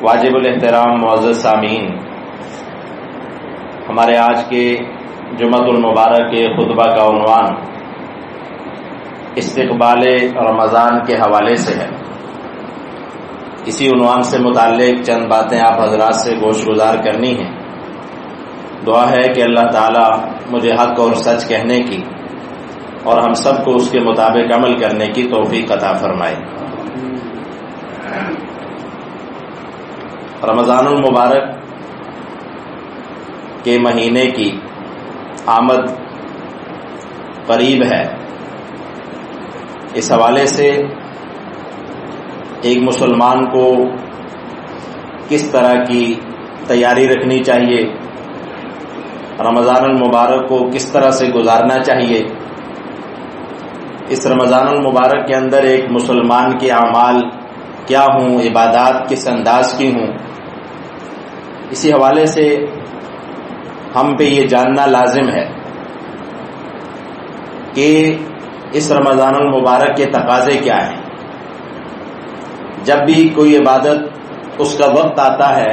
واجب الاحترام معزز سامعین، ہمارے آج کے جمعۃ المبارک کے خطبہ کا عنوان استقبال رمضان کے حوالے سے ہے۔ اسی عنوان سے متعلق چند باتیں آپ حضرات سے گوش گزار کرنی ہیں۔ دعا ہے کہ اللہ تعالی مجھے حق اور سچ کہنے کی اور ہم سب کو اس کے مطابق عمل کرنے کی توفیق عطا فرمائے۔ رمضان المبارک کے مہینے کی آمد قریب ہے۔ اس حوالے سے ایک مسلمان کو کس طرح کی تیاری رکھنی چاہیے، رمضان المبارک کو کس طرح سے گزارنا چاہیے، اس رمضان المبارک کے اندر ایک مسلمان کے اعمال کیا ہوں، عبادات کس انداز کی ہوں، اسی حوالے سے ہم پہ یہ جاننا لازم ہے کہ اس رمضان المبارک کے تقاضے کیا ہیں۔ جب بھی کوئی عبادت اس کا وقت آتا ہے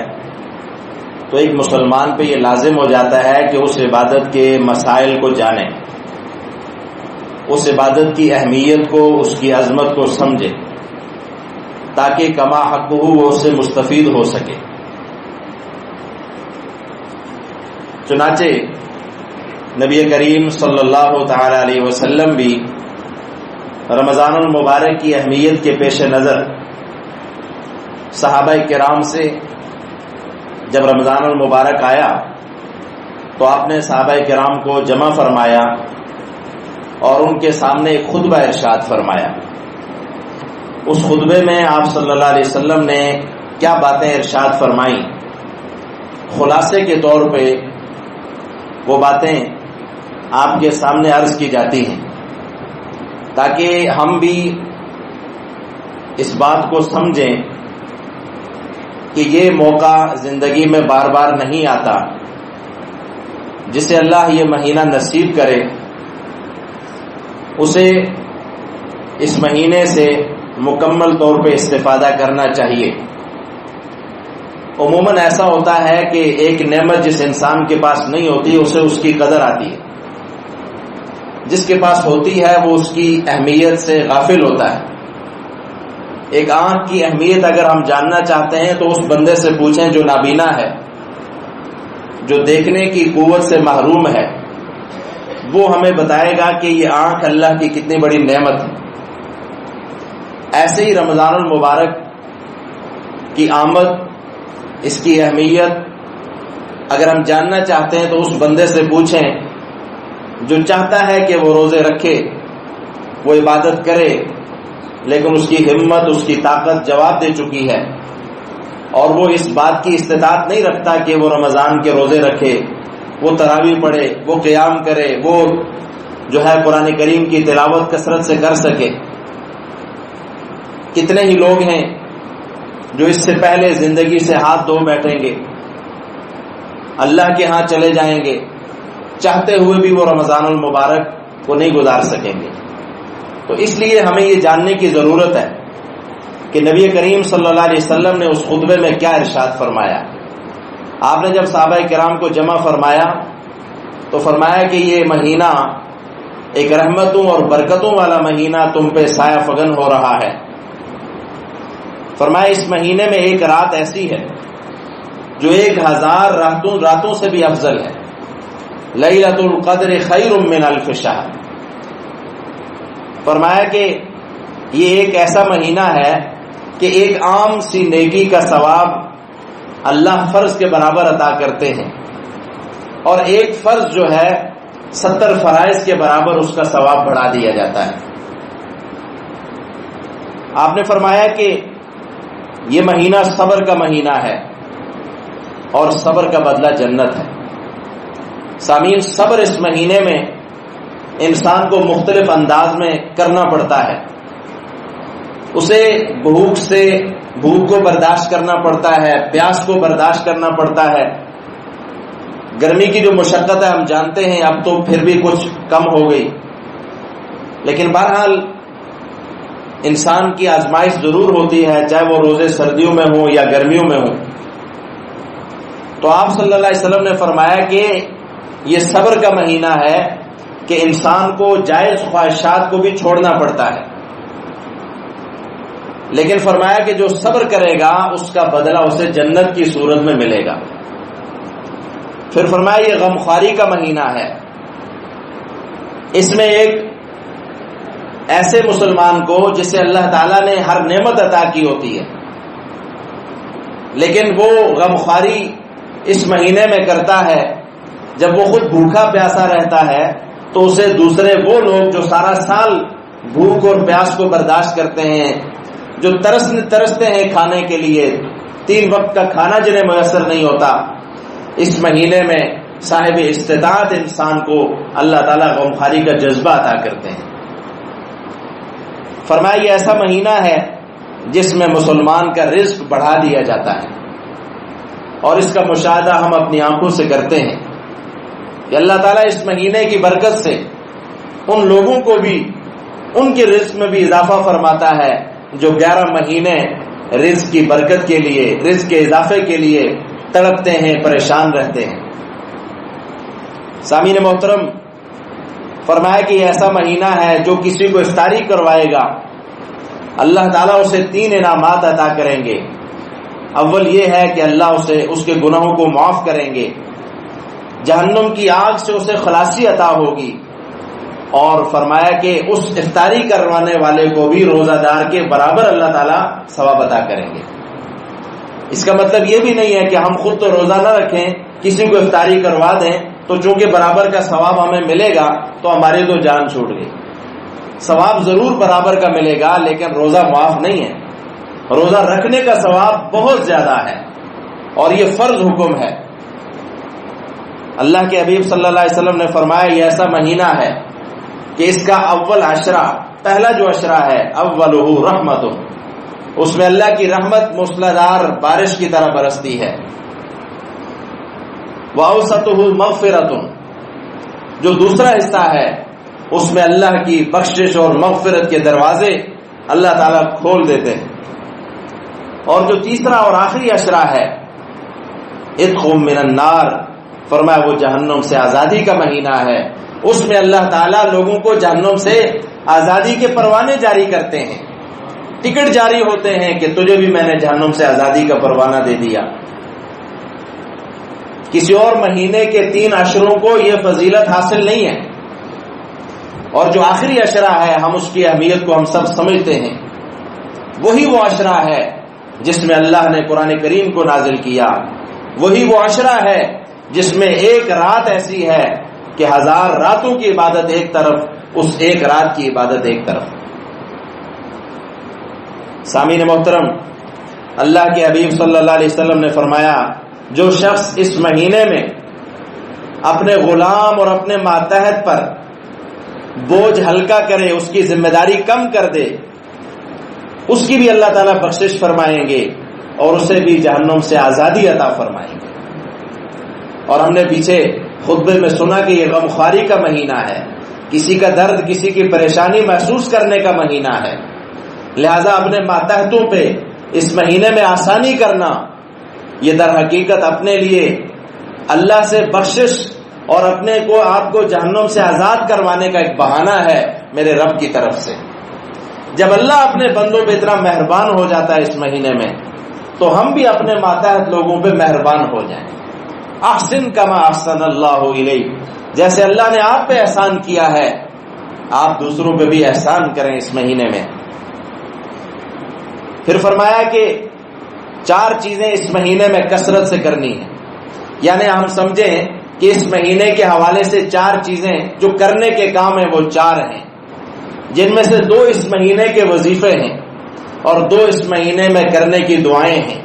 تو ایک مسلمان پہ یہ لازم ہو جاتا ہے کہ اس عبادت کے مسائل کو جانے، اس عبادت کی اہمیت کو، اس کی عظمت کو سمجھے، تاکہ کما حق ہو وہ اس سے مستفید ہو سکے۔ چنانچہ نبی کریم صلی اللہ تعالی علیہ وسلم بھی رمضان المبارک کی اہمیت کے پیش نظر صحابہ کرام سے جب رمضان المبارک آیا تو آپ نے صحابہ کرام کو جمع فرمایا اور ان کے سامنے ایک خطبہ ارشاد فرمایا۔ اس خطبے میں آپ صلی اللہ علیہ وسلم نے کیا باتیں ارشاد فرمائیں، خلاصے کے طور پہ وہ باتیں آپ کے سامنے عرض کی جاتی ہیں تاکہ ہم بھی اس بات کو سمجھیں کہ یہ موقع زندگی میں بار بار نہیں آتا۔ جسے اللہ یہ مہینہ نصیب کرے اسے اس مہینے سے مکمل طور پہ استفادہ کرنا چاہیے۔ عموماً ایسا ہوتا ہے کہ ایک نعمت جس انسان کے پاس نہیں ہوتی اسے اس کی قدر آتی ہے، جس کے پاس ہوتی ہے وہ اس کی اہمیت سے غافل ہوتا ہے۔ ایک آنکھ کی اہمیت اگر ہم جاننا چاہتے ہیں تو اس بندے سے پوچھیں جو نابینا ہے، جو دیکھنے کی قوت سے محروم ہے، وہ ہمیں بتائے گا کہ یہ آنکھ اللہ کی کتنی بڑی نعمت ہے۔ ایسے ہی رمضان المبارک کی آمد، اس کی اہمیت اگر ہم جاننا چاہتے ہیں تو اس بندے سے پوچھیں جو چاہتا ہے کہ وہ روزے رکھے، وہ عبادت کرے، لیکن اس کی ہمت، اس کی طاقت جواب دے چکی ہے اور وہ اس بات کی استطاعت نہیں رکھتا کہ وہ رمضان کے روزے رکھے، وہ تراویح پڑھے، وہ قیام کرے، وہ جو ہے قرآن کریم کی تلاوت کثرت سے کر سکے۔ کتنے ہی لوگ ہیں جو اس سے پہلے زندگی سے ہاتھ دھو بیٹھیں گے، اللہ کے ہاں چلے جائیں گے، چاہتے ہوئے بھی وہ رمضان المبارک کو نہیں گزار سکیں گے۔ تو اس لیے ہمیں یہ جاننے کی ضرورت ہے کہ نبی کریم صلی اللہ علیہ وسلم نے اس خطبے میں کیا ارشاد فرمایا۔ آپ نے جب صحابہ کرام کو جمع فرمایا تو فرمایا کہ یہ مہینہ ایک رحمتوں اور برکتوں والا مہینہ تم پہ سایہ فگن ہو رہا ہے۔ فرمایا اس مہینے میں ایک رات ایسی ہے جو 1000 راتوں سے بھی افضل ہے۔ لیلۃ القدر خیر من الف شہر۔ فرمایا کہ یہ ایک ایسا مہینہ ہے کہ ایک عام سی نیکی کا ثواب اللہ فرض کے برابر عطا کرتے ہیں، اور ایک فرض جو ہے 70 فرائض کے برابر اس کا ثواب بڑھا دیا جاتا ہے۔ آپ نے فرمایا کہ یہ مہینہ صبر کا مہینہ ہے اور صبر کا بدلہ جنت ہے۔ سامعین، صبر اس مہینے میں انسان کو مختلف انداز میں کرنا پڑتا ہے۔ اسے بھوک کو برداشت کرنا پڑتا ہے، پیاس کو برداشت کرنا پڑتا ہے۔ گرمی کی جو مشقت ہے ہم جانتے ہیں، اب تو پھر بھی کچھ کم ہو گئی، لیکن بہرحال انسان کی آزمائش ضرور ہوتی ہے، چاہے وہ روزے سردیوں میں ہوں یا گرمیوں میں ہوں۔ تو آپ صلی اللہ علیہ وسلم نے فرمایا کہ یہ صبر کا مہینہ ہے کہ انسان کو جائز خواہشات کو بھی چھوڑنا پڑتا ہے، لیکن فرمایا کہ جو صبر کرے گا اس کا بدلہ اسے جنت کی صورت میں ملے گا۔ پھر فرمایا یہ غمخواری کا مہینہ ہے، اس میں ایک ایسے مسلمان کو جسے اللہ تعالیٰ نے ہر نعمت عطا کی ہوتی ہے، لیکن وہ غمخواری اس مہینے میں کرتا ہے جب وہ خود بھوکا پیاسا رہتا ہے تو اسے دوسرے وہ لوگ جو سارا سال بھوک اور پیاس کو برداشت کرتے ہیں، جو ترستے ہیں کھانے کے لیے، 3 وقت کا کھانا جنہیں میسر نہیں ہوتا، اس مہینے میں صاحب استطاعت انسان کو اللہ تعالیٰ غمخواری کا جذبہ عطا کرتے ہیں۔ فرمایا یہ ایسا مہینہ ہے جس میں مسلمان کا رزق بڑھا دیا جاتا ہے، اور اس کا مشاہدہ ہم اپنی آنکھوں سے کرتے ہیں کہ اللہ تعالیٰ اس مہینے کی برکت سے ان لوگوں کو بھی ان کے رزق میں بھی اضافہ فرماتا ہے جو 11 مہینے رزق کی برکت کے لیے، رزق کے اضافے کے لیے تڑپتے ہیں، پریشان رہتے ہیں۔ سامعین محترم، فرمایا کہ یہ ایسا مہینہ ہے جو کسی کو افطاری کروائے گا اللہ تعالیٰ اسے 3 انعامات عطا کریں گے۔ اول یہ ہے کہ اللہ اسے اس کے گناہوں کو معاف کریں گے، جہنم کی آگ سے اسے خلاصی عطا ہوگی، اور فرمایا کہ اس افطاری کروانے والے کو بھی روزہ دار کے برابر اللہ تعالیٰ ثواب عطا کریں گے۔ اس کا مطلب یہ بھی نہیں ہے کہ ہم خود تو روزہ نہ رکھیں، کسی کو افطاری کروا دیں تو چونکہ برابر کا ثواب ہمیں ملے گا تو ہماری تو جان چھوٹ گئی۔ ثواب ضرور برابر کا ملے گا لیکن روزہ معاف نہیں ہے۔ روزہ رکھنے کا ثواب بہت زیادہ ہے اور یہ فرض حکم ہے۔ اللہ کے حبیب صلی اللہ علیہ وسلم نے فرمایا یہ ایسا مہینہ ہے کہ اس کا اول عشرہ، پہلا جو عشرہ ہے، اولہ رحمت، اس میں اللہ کی رحمت موسلادھار بارش کی طرح برستی ہے۔ وَأَوْسَطُهُ مَغْفِرَةٌ، جو دوسرا حصہ ہے اس میں اللہ کی بخشش اور مغفرت کے دروازے اللہ تعالیٰ کھول دیتے ہیں۔ اور جو تیسرا اور آخری عشرہ ہے، عتق من النار، فرمایا وہ جہنم سے آزادی کا مہینہ ہے، اس میں اللہ تعالیٰ لوگوں کو جہنم سے آزادی کے پروانے جاری کرتے ہیں، ٹکٹ جاری ہوتے ہیں کہ تجھے بھی میں نے جہنم سے آزادی کا پروانہ دے دیا۔ کسی اور مہینے کے 3 عشروں کو یہ فضیلت حاصل نہیں ہے، اور جو آخری عشرہ ہے ہم اس کی اہمیت کو ہم سب سمجھتے ہیں۔ وہی وہ عشرہ ہے جس میں اللہ نے قرآن کریم کو نازل کیا، وہی وہ عشرہ ہے جس میں ایک رات ایسی ہے کہ 1000 راتوں کی عبادت ایک طرف، اس ایک رات کی عبادت ایک طرف۔ سامعین محترم، اللہ کے حبیب صلی اللہ علیہ وسلم نے فرمایا جو شخص اس مہینے میں اپنے غلام اور اپنے ماتحت پر بوجھ ہلکا کرے، اس کی ذمہ داری کم کر دے، اس کی بھی اللہ تعالیٰ بخشش فرمائیں گے اور اسے بھی جہنم سے آزادی عطا فرمائیں گے۔ اور ہم نے پیچھے خطبے میں سنا کہ یہ غمخواری کا مہینہ ہے، کسی کا درد، کسی کی پریشانی محسوس کرنے کا مہینہ ہے، لہذا اپنے ماتحتوں پہ اس مہینے میں آسانی کرنا یہ در حقیقت اپنے لیے اللہ سے بخشش اور اپنے کو آپ کو جہنم سے آزاد کروانے کا ایک بہانہ ہے میرے رب کی طرف سے۔ جب اللہ اپنے بندوں پہ اتنا مہربان ہو جاتا ہے اس مہینے میں تو ہم بھی اپنے ماتحت لوگوں پہ مہربان ہو جائیں۔ احسن کما احسن اللہ الیک، جیسے اللہ نے آپ پہ احسان کیا ہے آپ دوسروں پہ بھی احسان کریں اس مہینے میں۔ پھر فرمایا کہ 4 چیزیں اس مہینے میں کثرت سے کرنی ہیں، یعنی ہم سمجھیں کہ اس مہینے کے حوالے سے 4 چیزیں جو کرنے کے کام ہیں وہ 4 ہیں، جن میں سے 2 اس مہینے کے وظیفے ہیں اور 2 اس مہینے میں کرنے کی دعائیں ہیں۔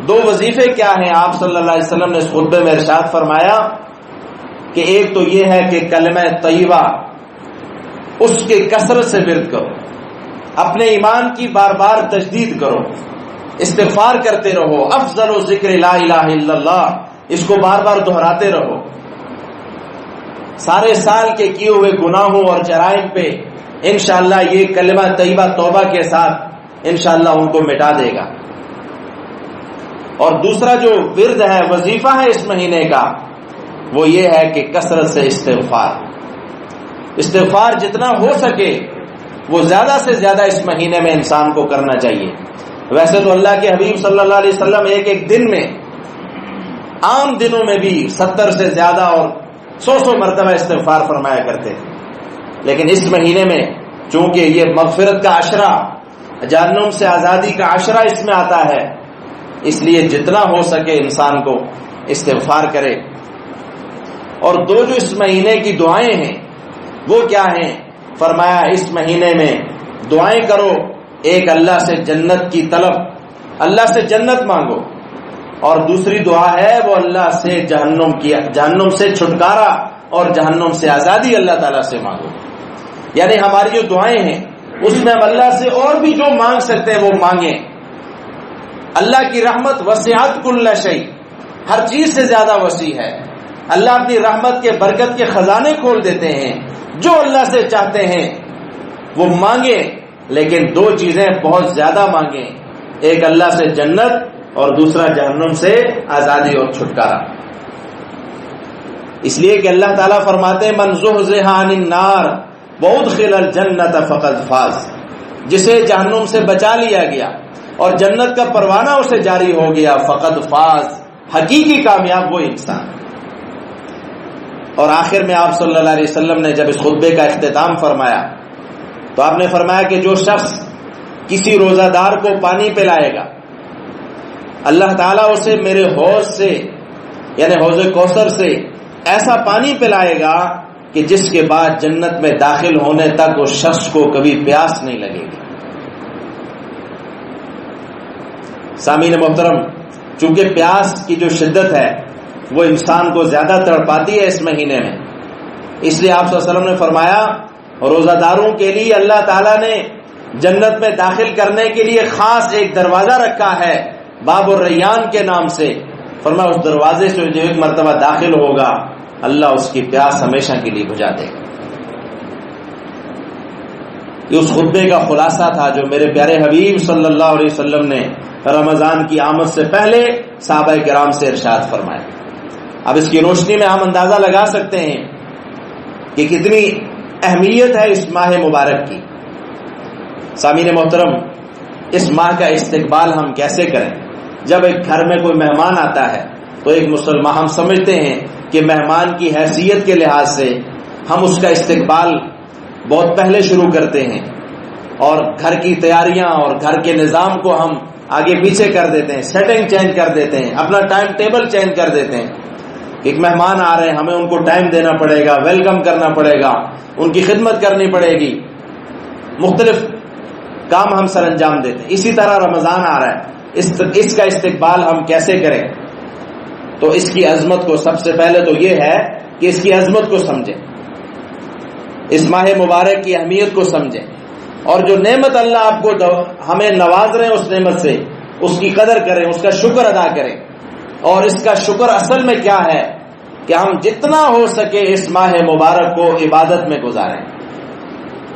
2 وظیفے کیا ہیں؟ آپ صلی اللہ علیہ وسلم نے اس خطبے میں ارشاد فرمایا کہ ایک تو یہ ہے کہ کلمہ طیبہ اس کے کثرت سے ورد کرو، اپنے ایمان کی بار بار تجدید کرو، استغفار کرتے رہو، افضل ذکر لا الہ الا اللہ، اس کو بار بار دہراتے رہو۔ سارے سال کے کیے ہوئے گناہوں اور جرائم پہ انشاءاللہ یہ کلمہ طیبہ توبہ کے ساتھ انشاءاللہ ان کو مٹا دے گا۔ اور دوسرا جو ورد ہے، وظیفہ ہے اس مہینے کا، وہ یہ ہے کہ کثرت سے استغفار جتنا ہو سکے وہ زیادہ سے زیادہ اس مہینے میں انسان کو کرنا چاہیے۔ ویسے تو اللہ کے حبیب صلی اللہ علیہ وسلم ایک دن میں، عام دنوں میں بھی 70 سے زیادہ اور 100 مرتبہ استغفار فرمایا کرتے تھے، لیکن اس مہینے میں چونکہ یہ مغفرت کا عشرہ، جہنم سے آزادی کا عشرہ اس میں آتا ہے، اس لیے جتنا ہو سکے انسان کو استغفار کرے۔ اور دو جو اس مہینے کی دعائیں ہیں وہ کیا ہیں؟ فرمایا اس مہینے میں دعائیں کرو، ایک اللہ سے جنت کی طلب، اللہ سے جنت مانگو، اور دوسری دعا ہے وہ اللہ سے جہنم سے چھٹکارا اور جہنم سے آزادی اللہ تعالیٰ سے مانگو۔ یعنی ہماری جو دعائیں ہیں اس میں ہم اللہ سے اور بھی جو مانگ سکتے ہیں وہ مانگیں۔ اللہ کی رحمت وسعت کل شیء، ہر چیز سے زیادہ وسیع ہے۔ اللہ اپنی رحمت کے برکت کے خزانے کھول دیتے ہیں، جو اللہ سے چاہتے ہیں وہ مانگیں، لیکن دو چیزیں بہت زیادہ مانگیں، ایک اللہ سے جنت اور دوسرا جہنم سے آزادی اور چھٹکارا۔ اس لیے کہ اللہ تعالیٰ فرماتے ہیں من زحزح عن النار وادخل الجنت فقد فاز، جسے جہنم سے بچا لیا گیا اور جنت کا پروانہ اسے جاری ہو گیا، فقد فاز، حقیقی کامیاب وہ انسان۔ اور آخر میں آپ صلی اللہ علیہ وسلم نے جب اس خطبے کا اختتام فرمایا تو آپ نے فرمایا کہ جو شخص کسی روزہ دار کو پانی پلائے گا، اللہ تعالیٰ اسے میرے حوض سے یعنی حوض کوثر سے ایسا پانی پلائے گا کہ جس کے بعد جنت میں داخل ہونے تک اس شخص کو کبھی پیاس نہیں لگے گی۔ سامعین محترم، چونکہ پیاس کی جو شدت ہے وہ انسان کو زیادہ تڑپاتی ہے اس مہینے میں، اس لیے آپ صلی اللہ علیہ وسلم نے فرمایا روزہ داروں کے لیے اللہ تعالیٰ نے جنت میں داخل کرنے کے لیے خاص ایک دروازہ رکھا ہے باب الریان کے نام سے۔ فرمایا اس دروازے سے جو ایک مرتبہ داخل ہوگا اللہ اس کی پیاس ہمیشہ کے لیے بجھا دے گا۔ یہ اس خطبے کا خلاصہ تھا جو میرے پیارے حبیب صلی اللہ علیہ وسلم نے رمضان کی آمد سے پہلے صحابہ کرام سے ارشاد فرمایا۔ اب اس کی روشنی میں ہم اندازہ لگا سکتے ہیں کہ کتنی اہمیت ہے اس ماہ مبارک کی۔ سامعین محترم، اس ماہ کا استقبال ہم کیسے کریں؟ جب ایک گھر میں کوئی مہمان آتا ہے تو ایک مسلمان، ہم سمجھتے ہیں کہ مہمان کی حیثیت کے لحاظ سے ہم اس کا استقبال بہت پہلے شروع کرتے ہیں اور گھر کی تیاریاں اور گھر کے نظام کو ہم آگے پیچھے کر دیتے ہیں، سیٹنگ چینج کر دیتے ہیں، اپنا ٹائم ٹیبل چینج کر دیتے ہیں۔ ایک مہمان آ رہے ہیں، ہمیں ان کو ٹائم دینا پڑے گا، ویلکم کرنا پڑے گا، ان کی خدمت کرنی پڑے گی، مختلف کام ہم سر انجام دیتے ہیں۔ اسی طرح رمضان آ رہا ہے، اس کا استقبال ہم کیسے کریں؟ تو اس کی عظمت کو سب سے پہلے تو یہ ہے کہ اس کی عظمت کو سمجھیں، اس ماہ مبارک کی اہمیت کو سمجھیں، اور جو نعمت اللہ آپ کو ہمیں نواز رہے ہیں اس نعمت سے اس کی قدر کریں، اس کا شکر ادا کریں۔ اور اس کا شکر اصل میں کیا ہے کہ ہم جتنا ہو سکے اس ماہ مبارک کو عبادت میں گزاریں،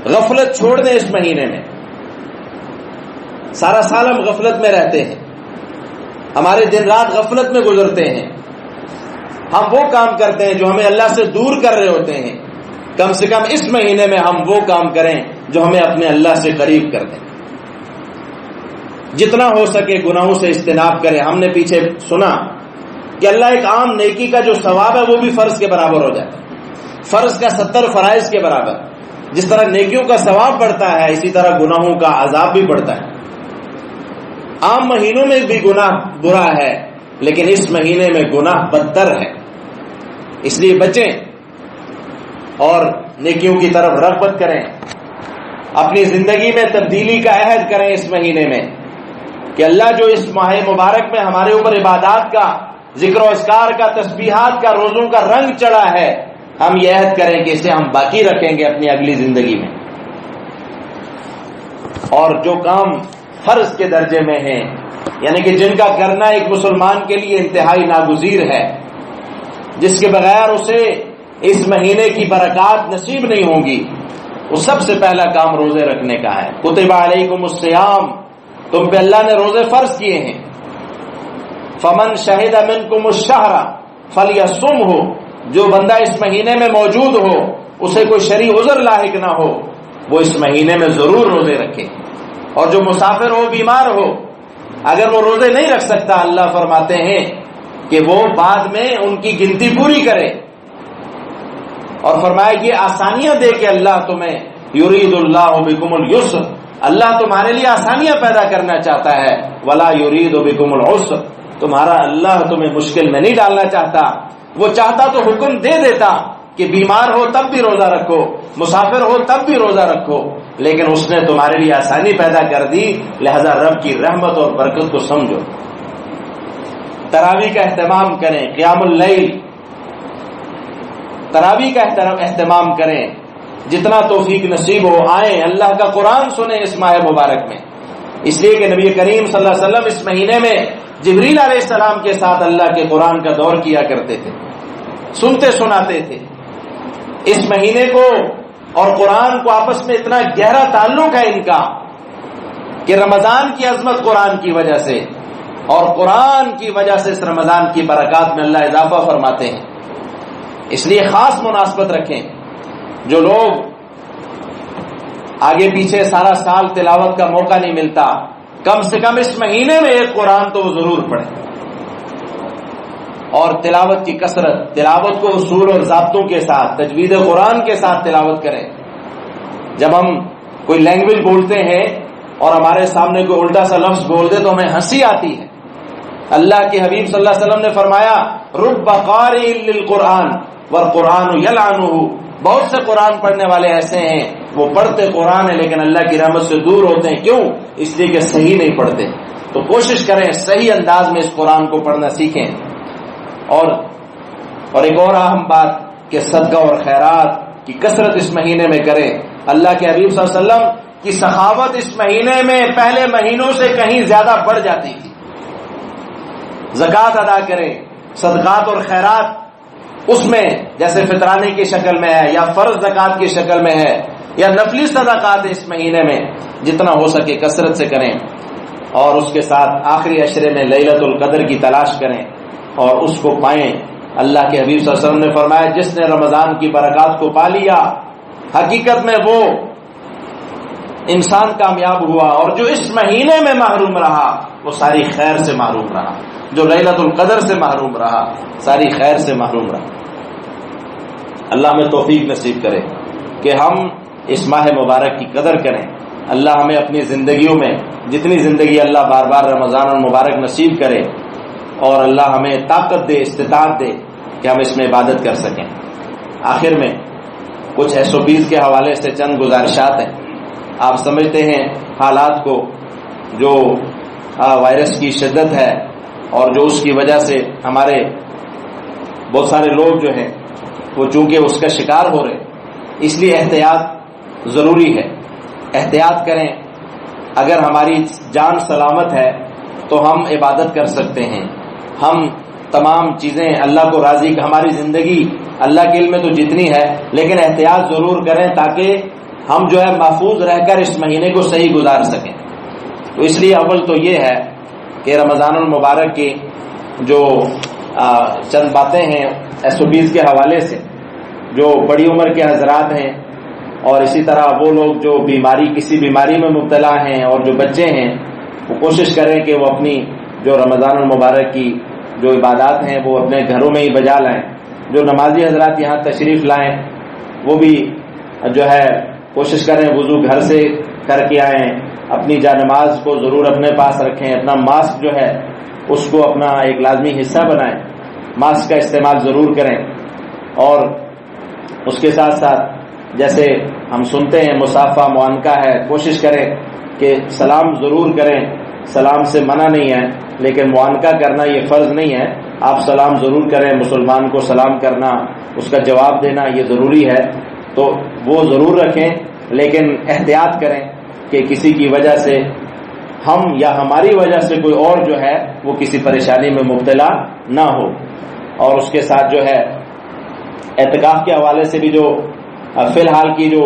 غفلت چھوڑ دیں۔ اس مہینے میں سارا سال ہم غفلت میں رہتے ہیں، ہمارے دن رات غفلت میں گزرتے ہیں، ہم وہ کام کرتے ہیں جو ہمیں اللہ سے دور کر رہے ہوتے ہیں۔ کم سے کم اس مہینے میں ہم وہ کام کریں جو ہمیں اپنے اللہ سے قریب کر دیں، جتنا ہو سکے گناہوں سے اجتناب کریں۔ ہم نے پیچھے سنا کہ اللہ ایک عام نیکی کا جو ثواب ہے وہ بھی فرض کے برابر ہو جاتا ہے، فرض کا 70 فرائض کے برابر۔ جس طرح نیکیوں کا ثواب بڑھتا ہے اسی طرح گناہوں کا عذاب بھی بڑھتا ہے۔ عام مہینوں میں بھی گناہ برا ہے لیکن اس مہینے میں گناہ بدتر ہے، اس لیے بچیں اور نیکیوں کی طرف رغبت کریں، اپنی زندگی میں تبدیلی کا عہد کریں اس مہینے میں کہ اللہ جو اس ماہ مبارک میں ہمارے اوپر عبادات کا، ذکر و اذکار کا، تسبیحات کا، روزوں کا رنگ چڑھا ہے، ہم یہ عہد کریں کہ اسے ہم باقی رکھیں گے اپنی اگلی زندگی میں۔ اور جو کام فرض کے درجے میں ہیں، یعنی کہ جن کا کرنا ایک مسلمان کے لیے انتہائی ناگزیر ہے، جس کے بغیر اسے اس مہینے کی برکات نصیب نہیں ہوں گی، وہ سب سے پہلا کام روزے رکھنے کا ہے. کتب علیکم الصیام، تم پہ اللہ نے روزے فرض کیے ہیں. فمن شہد منکم الشہر فلیصمہ، جو بندہ اس مہینے میں موجود ہو، اسے کوئی شرعی عذر لاحق نہ ہو، وہ اس مہینے میں ضرور روزے رکھے. اور جو مسافر ہو، بیمار ہو، اگر وہ روزے نہیں رکھ سکتا، اللہ فرماتے ہیں کہ وہ بعد میں ان کی گنتی پوری کرے. اور فرمایا کہ آسانیاں دے کے اللہ تمہیں، یرید اللہ بکم الیسر، اللہ تمہارے لیے آسانیاں پیدا کرنا چاہتا ہے. ولا یرید بکم العسر، تمہارا اللہ تمہیں مشکل میں نہیں ڈالنا چاہتا. وہ چاہتا تو حکم دے دیتا کہ بیمار ہو تب بھی روزہ رکھو، مسافر ہو تب بھی روزہ رکھو، لیکن اس نے تمہارے لیے آسانی پیدا کر دی. لہذا رب کی رحمت اور برکت کو سمجھو. تراویح کا اہتمام کریں، قیام اللیل، تراویح کا اہتمام کریں. جتنا توفیق نصیب ہو آئیں، اللہ کا قرآن سنیں اس ماہ مبارک میں. اس لیے کہ نبی کریم صلی اللہ علیہ وسلم اس مہینے میں جبریل علیہ السلام کے ساتھ اللہ کے قرآن کا دور کیا کرتے تھے، سنتے سناتے تھے. اس مہینے کو اور قرآن کو آپس میں اتنا گہرا تعلق ہے ان کا کہ رمضان کی عظمت قرآن کی وجہ سے اور قرآن کی وجہ سے اس رمضان کی برکات میں اللہ اضافہ فرماتے ہیں. اس لیے خاص مناسبت رکھیں. جو لوگ آگے پیچھے سارا سال تلاوت کا موقع نہیں ملتا، کم سے کم اس مہینے میں ایک قرآن تو وہ ضرور پڑھیں. اور تلاوت کی کثرت، تلاوت کو اصول اور ضابطوں کے ساتھ، تجوید قرآن کے ساتھ تلاوت کریں. جب ہم کوئی لینگویج بولتے ہیں اور ہمارے سامنے کوئی الٹا سا لفظ بول دے تو ہمیں ہنسی آتی ہے. اللہ کے حبیب صلی اللہ علیہ وسلم نے فرمایا رب قارئ للقرآن والقرآن یلعنہ، بہت سے قرآن پڑھنے والے ایسے ہیں وہ پڑھتے قرآن ہیں لیکن اللہ کی رحمت سے دور ہوتے ہیں. کیوں؟ اس لیے کہ صحیح نہیں پڑھتے. تو کوشش کریں صحیح انداز میں اس قرآن کو پڑھنا سیکھیں. اور ایک اور اہم بات کہ صدقہ اور خیرات کی کثرت اس مہینے میں کریں. اللہ کے حبیب صلی اللہ علیہ وسلم کی سخاوت اس مہینے میں پہلے مہینوں سے کہیں زیادہ بڑھ جاتی تھی. زکوٰۃ ادا کریں، صدقات اور خیرات اس میں جیسے فطرانے کی شکل میں ہے یا فرض زکوٰۃ کی شکل میں ہے یا نفلی صدقات اس مہینے میں جتنا ہو سکے کثرت سے کریں. اور اس کے ساتھ آخری عشرے میں لیلۃ القدر کی تلاش کریں اور اس کو پائیں. اللہ کے حبیب صلی اللہ علیہ وسلم نے فرمایا جس نے رمضان کی برکات کو پا لیا حقیقت میں وہ انسان کامیاب ہوا، اور جو اس مہینے میں محروم رہا وہ ساری خیر سے محروم رہا. جو لیلۃ القدر سے محروم رہا ساری خیر سے محروم رہا. اللہ ہمیں توفیق نصیب کرے کہ ہم اس ماہ مبارک کی قدر کریں. اللہ ہمیں اپنی زندگیوں میں جتنی زندگی اللہ بار بار رمضان المبارک نصیب کرے، اور اللہ ہمیں طاقت دے، استطاعت دے کہ ہم اس میں عبادت کر سکیں. آخر میں کچھ SOPs کے حوالے سے چند گزارشات ہیں. آپ سمجھتے ہیں حالات کو، جو وائرس کی شدت ہے اور جو اس کی وجہ سے ہمارے بہت سارے لوگ جو ہیں وہ چونکہ اس کا شکار ہو رہے، اس لیے احتیاط ضروری ہے. احتیاط کریں. اگر ہماری جان سلامت ہے تو ہم عبادت کر سکتے ہیں. ہم تمام چیزیں اللہ کو راضی، ہماری زندگی اللہ کے علم میں تو جتنی ہے، لیکن احتیاط ضرور کریں تاکہ ہم جو ہے محفوظ رہ کر اس مہینے کو صحیح گزار سکیں. تو اس لیے اول تو یہ ہے کہ رمضان المبارک کی جو چند باتیں ہیں SOPs کے حوالے سے، جو بڑی عمر کے حضرات ہیں اور اسی طرح وہ لوگ جو کسی بیماری میں مبتلا ہیں اور جو بچے ہیں، وہ کوشش کریں کہ وہ اپنی جو رمضان المبارک کی جو عبادات ہیں وہ اپنے گھروں میں ہی بجا لائیں. جو نمازی حضرات یہاں تشریف لائیں وہ بھی جو ہے کوشش کریں وضو گھر سے کر کے آئیں. اپنی جانماز کو ضرور اپنے پاس رکھیں. اپنا ماسک جو ہے اس کو اپنا ایک لازمی حصہ بنائیں. ماسک کا استعمال ضرور کریں. اور اس کے ساتھ ساتھ جیسے ہم سنتے ہیں مصافحہ معانقہ ہے، کوشش کریں کہ سلام ضرور کریں. سلام سے منع نہیں ہے لیکن معانقہ کرنا یہ فرض نہیں ہے. آپ سلام ضرور کریں. مسلمان کو سلام کرنا، اس کا جواب دینا یہ ضروری ہے، تو وہ ضرور رکھیں. لیکن احتیاط کریں کہ کسی کی وجہ سے ہم یا ہماری وجہ سے کوئی اور جو ہے وہ کسی پریشانی میں مبتلا نہ ہو. اور اس کے ساتھ جو ہے اعتکاف کے حوالے سے بھی جو فی الحال کی جو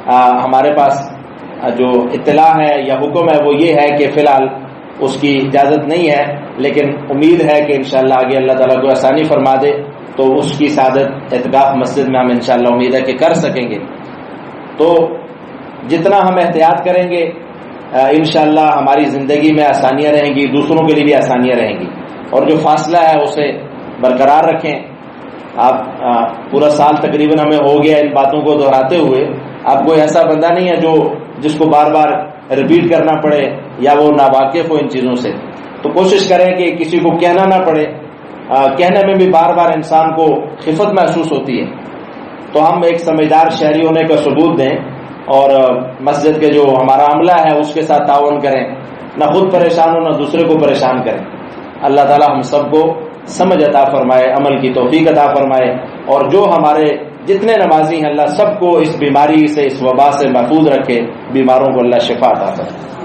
ہمارے پاس جو اطلاع ہے یا حکم ہے وہ یہ ہے کہ فی الحال اس کی اجازت نہیں ہے، لیکن امید ہے کہ انشاءاللہ آگے اللہ تعالیٰ کو آسانی فرما دے تو اس کی سعادت اعتکاف مسجد میں ہم انشاءاللہ امید ہے کہ کر سکیں گے۔ تو جتنا ہم احتیاط کریں گے انشاءاللہ ہماری زندگی میں آسانیاں رہیں گی، دوسروں کے لیے بھی آسانیاں رہیں گی، اور جو فاصلہ ہے اسے برقرار رکھیں۔ آپ پورا سال تقریباً ہمیں ہو گیا ان باتوں کو دہراتے ہوئے، آپ کوئی ایسا بندہ نہیں ہے جس کو بار بار ریپیٹ کرنا پڑے یا وہ ناواقف ہو ان چیزوں سے، تو کوشش کریں کہ کسی کو کہنا نہ پڑے۔ کہنے میں بھی بار بار انسان کو خفت محسوس ہوتی ہے، تو ہم ایک سمجھدار شہری ہونے کا ثبوت دیں اور مسجد کے جو ہمارا عملہ ہے اس کے ساتھ تعاون کریں، نہ خود پریشان ہو نہ دوسرے کو پریشان کریں۔ اللہ تعالی ہم سب کو سمجھ عطا فرمائے، عمل کی توفیق عطا فرمائے، اور جو ہمارے جتنے نمازی ہیں اللہ سب کو اس بیماری سے، اس وبا سے محفوظ رکھے، بیماروں کو اللہ شفا عطا فرمائے۔